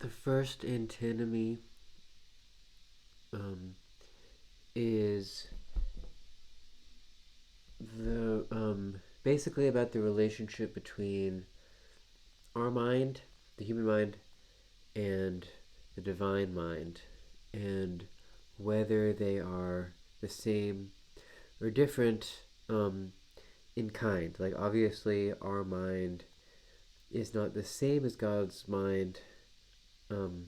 The first antinomy um, is the basically about the relationship between our mind, the human mind, and the divine mind, and whether they are the same or different in kind. Like, obviously, our mind is not the same as God's mind, um,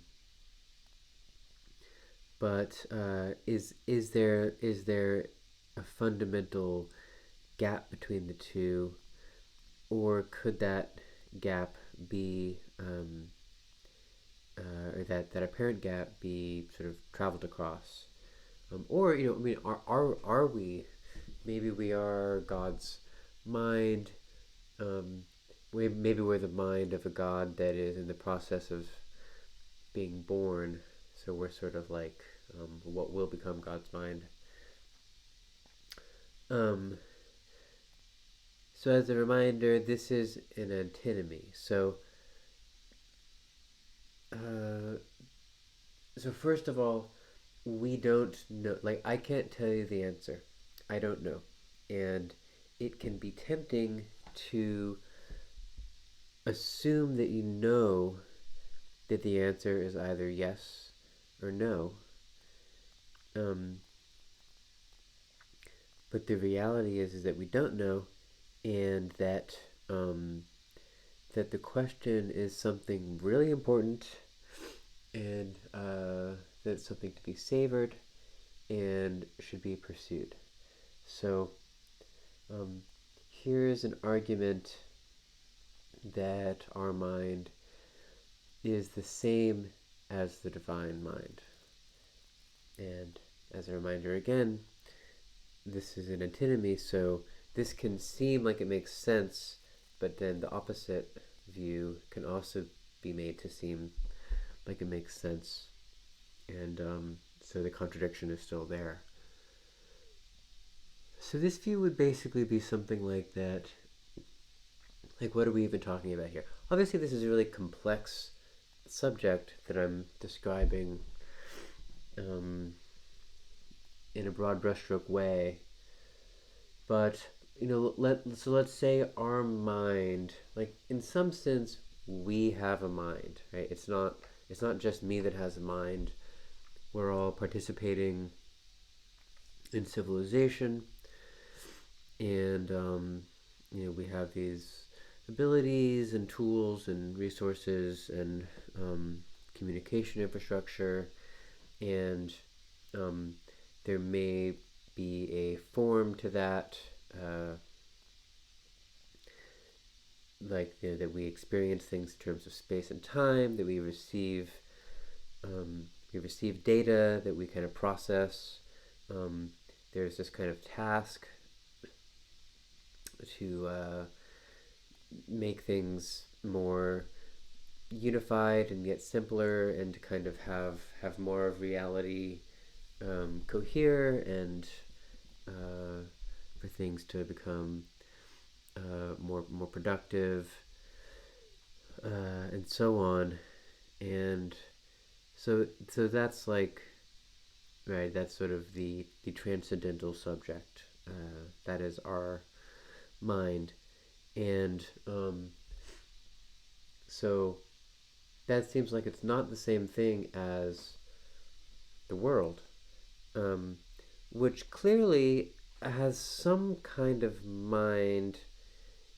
but is there a fundamental gap between the two, or could that gap be or that apparent gap be sort of traveled across, or I mean, are we? Maybe we are God's mind. Um, maybe we're the mind of a God that is in the process of being born. So we're sort of like what will become God's mind. Um, so as a reminder, this is an antinomy. Uh, so first of all, we don't know. Like, I can't tell you the answer. I don't know, and it can be tempting to assume that you know that the answer is either yes or no. Um, but the reality is that we don't know, and um, that the question is something really important, and that's something to be savored and should be pursued. So um, here's an argument that our mind is the same as the divine mind. And as a reminder again, this is an antinomy, so this can seem like it makes sense, but then the opposite view can also be made to seem like it makes sense. And so the contradiction is still there. So this view would basically be something like that. Like, what are we even talking about here? Obviously, this is a really complex subject that I'm describing um, in a broad brushstroke way. But let's say our mind, like, in some sense, we have a mind, right? It's not just me that has a mind. We're all participating in civilization, and we have these abilities and tools and resources and communication infrastructure, and um, there may be a form to that, uh, like, that we experience things in terms of space and time, that we receive data that we kind of process. Um, there's this kind of task to make things more unified and yet simpler, and to kind of have more of reality cohere, and for things to become more productive, and so on. And so that's like, right, that's sort of the transcendental subject, that is our mind. And so that seems like it's not the same thing as the world, um, which clearly has some kind of mind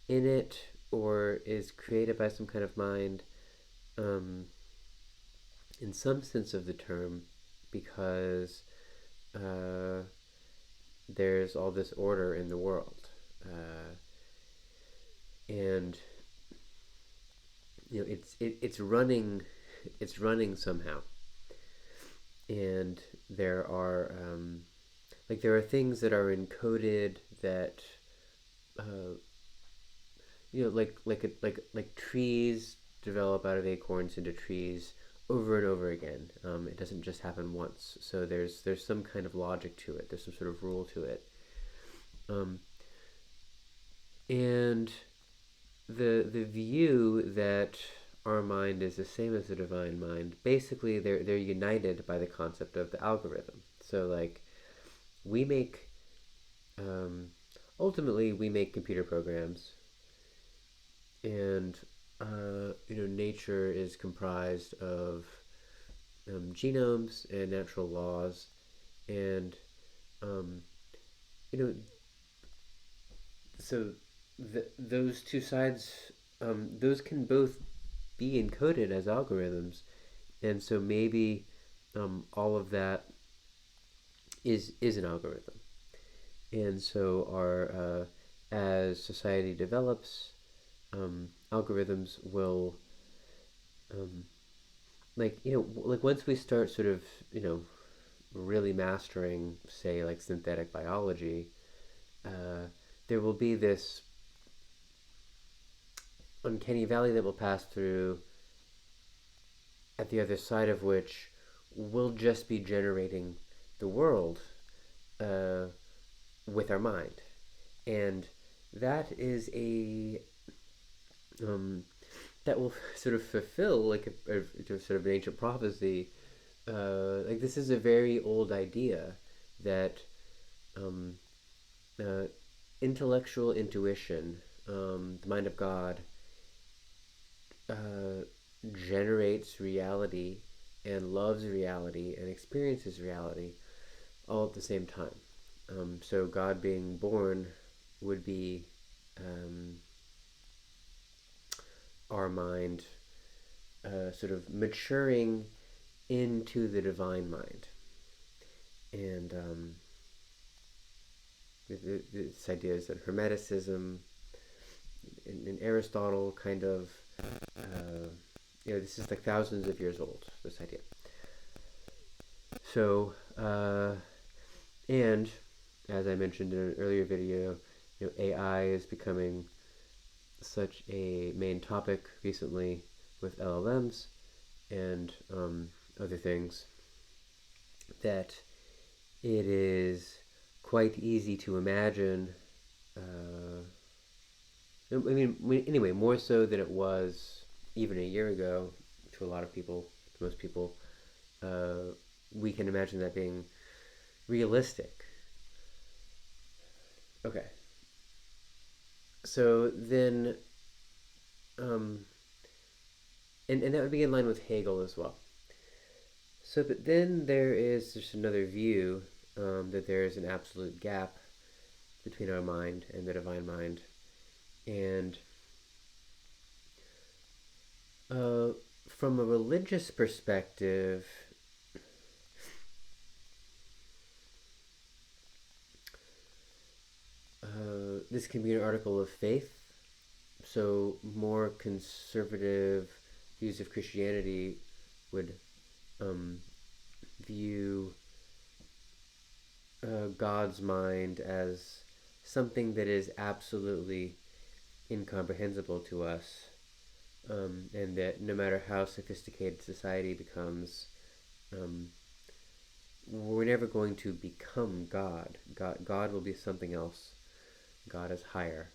in it, or is created by some kind of mind, um, in some sense of the term, because uh, there's all this order in the world, and it's running somehow, and there are things that are encoded that uh, like trees develop out of acorns into trees over and over again. It doesn't just happen once. So there's some kind of logic to it. There's some sort of rule to it. Um, and the view that our mind is the same as the divine mind. Basically, they're united by the concept of the algorithm. So like we make um, ultimately we make computer programs, and nature is comprised of genomes and natural laws, and um, you know so those two sides, those can both be encoded as algorithms, and so maybe all of that is an algorithm. And so our as society develops, algorithms will um, like once we start sort of really mastering, say, like synthetic biology, uh, there will be this uncanny valley that will pass through, at the other side of which we'll just be generating the world uh, with our mind. And that is a um, that will sort of fulfill like a sort of an ancient prophecy. Like this is a very old idea that um, uh, intellectual intuition, the mind of God, uh, generates reality and loves reality and experiences reality all at the same time. So God being born would be um, our mind sort of maturing into the divine mind. And this idea is that Hermeticism in Aristotle kind of, this is like thousands of years old, this idea. So, and as I mentioned in an earlier video, AI is becoming such a main topic recently with LLMs and other things that it is quite easy to imagine. Anyway, more so than it was even a year ago to a lot of people, to most people. We can imagine that being realistic. Okay. So then, um, and that would be in line with Hegel as well. So, but then there is just another view that there is an absolute gap between our mind and the divine mind. And from a religious perspective, this can be an article of faith. So more conservative views of Christianity would view God's mind as something that is absolutely incomprehensible to us, and that no matter how sophisticated society becomes, we're never going to become God. God will be something else. God is higher,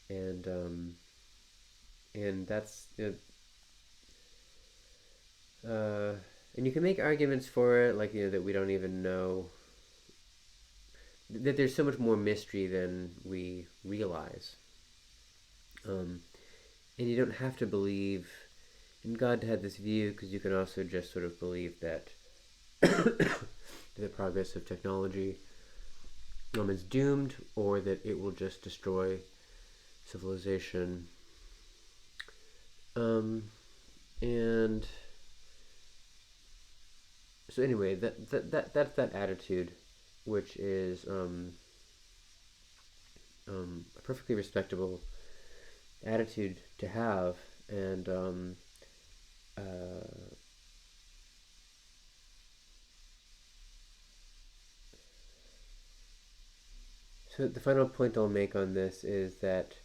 and that's and you can make arguments for it, like that we don't even know, that there's so much more mystery than we realize. And you don't have to believe in God to have this view, because you can also just sort of believe that the progress of technology is doomed, or that it will just destroy civilization. And so anyway, that's that attitude, which is a perfectly respectable attitude to have, and so the final point I'll make on this is that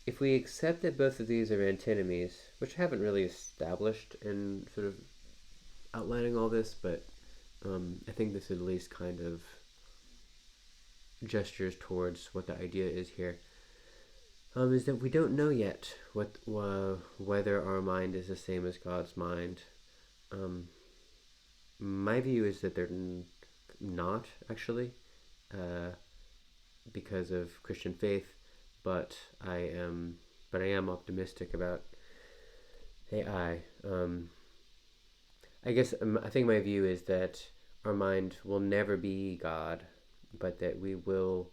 if we accept that both of these are antinomies, which I haven't really established in sort of outlining all this, but I think this at least kind of gestures towards what the idea is here. is that we don't know yet whether our mind is the same as God's mind. Um, my view is that they're not actually, uh, because of Christian faith, but I am optimistic about AI. I guess I think my view is that our mind will never be God, but that we will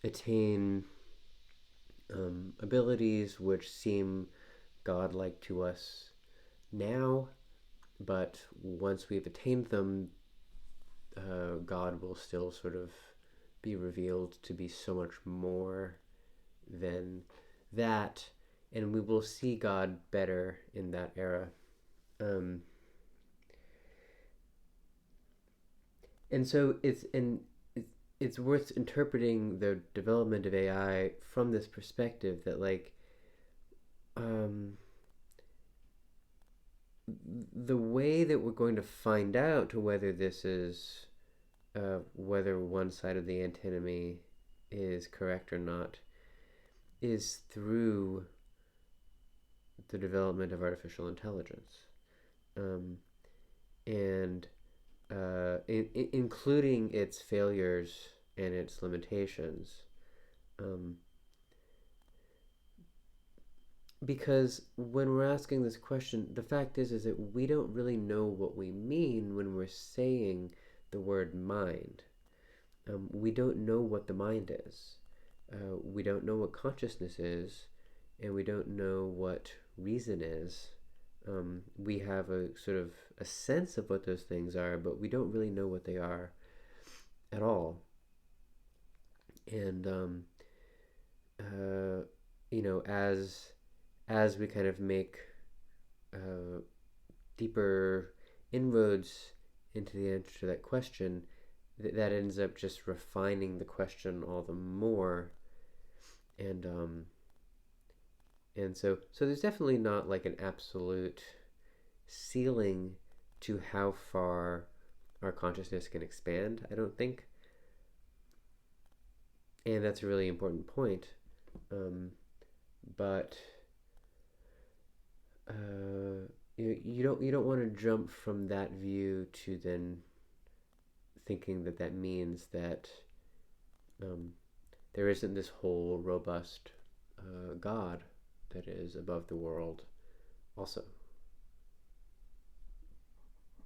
attain abilities which seem godlike to us now, but once we've attained them, God will still sort of be revealed to be so much more than that, and we will see God better in that era. Um, and so it's worth interpreting the development of AI from this perspective that um, the way that we're going to find out whether this is whether one side of the antinomy is correct or not is through the development of artificial intelligence, um, and including its failures and its limitations. Um, because when we're asking this question, the fact is that we don't really know what we mean when we're saying the word mind. We don't know what the mind is. We don't know what consciousness is, and we don't know what reason is. We have a sort of a sense of what those things are, but we don't really know what they are at all. And uh, as we kind of make uh, deeper inroads into the answer to that question, that ends up just refining the question all the more. And so there's definitely not like an absolute ceiling to how far our consciousness can expand, I don't think. And that's a really important point. But you don't want to jump from that view to then thinking that that means that um, there isn't this whole robust God that is above the world also.